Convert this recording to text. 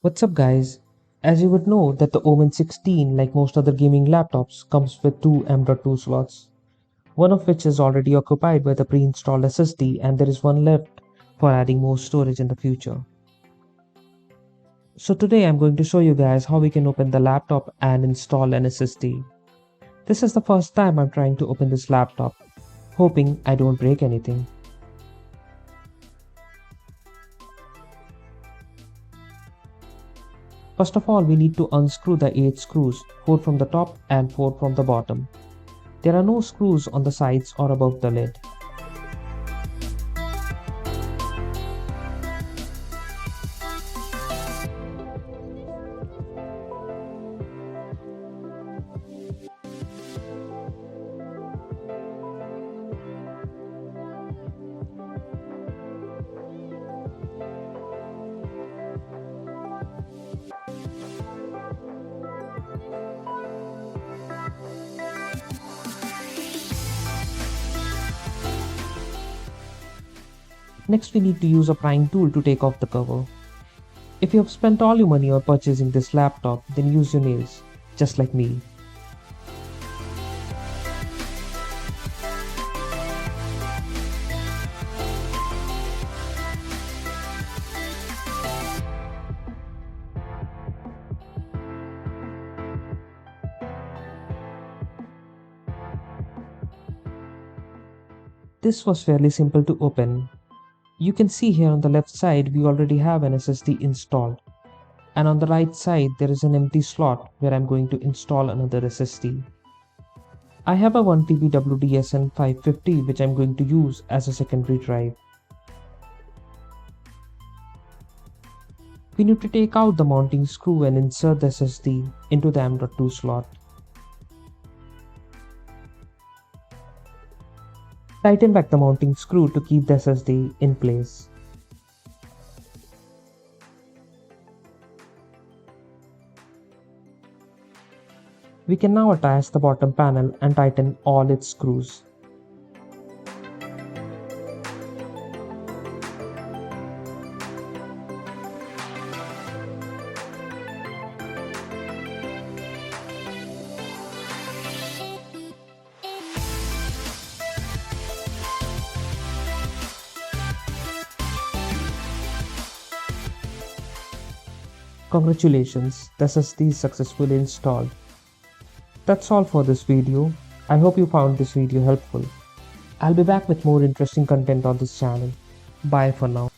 What's up guys? As you would know that the Omen 16, like most other gaming laptops, comes with two M.2 slots, one of which is already occupied by the pre-installed SSD and there is one left for adding more storage in the future. So today I'm going to show you guys how we can open the laptop and install an SSD. This is the first time I'm trying to open this laptop, hoping I don't break anything. First of all, we need to unscrew the 8 screws, 4 from the top and 4 from the bottom. There are no screws on the sides or above the lid. Next we need to use a prying tool to take off the cover. If you have spent all your money on purchasing this laptop, then use your nails, just like me. This was fairly simple to open. You can see here on the left side we already have an SSD installed, and on the right side there is an empty slot where I'm going to install another SSD. I have a 1 TB WDSN550 which I'm going to use as a secondary drive. We need to take out the mounting screw and insert the SSD into the M.2 slot. Tighten back the mounting screw to keep the SSD in place. We can now attach the bottom panel and tighten all its screws. Congratulations, the SSD is successfully installed. That's all for this video. I hope you found this video helpful. I'll be back with more interesting content on this channel. Bye for now.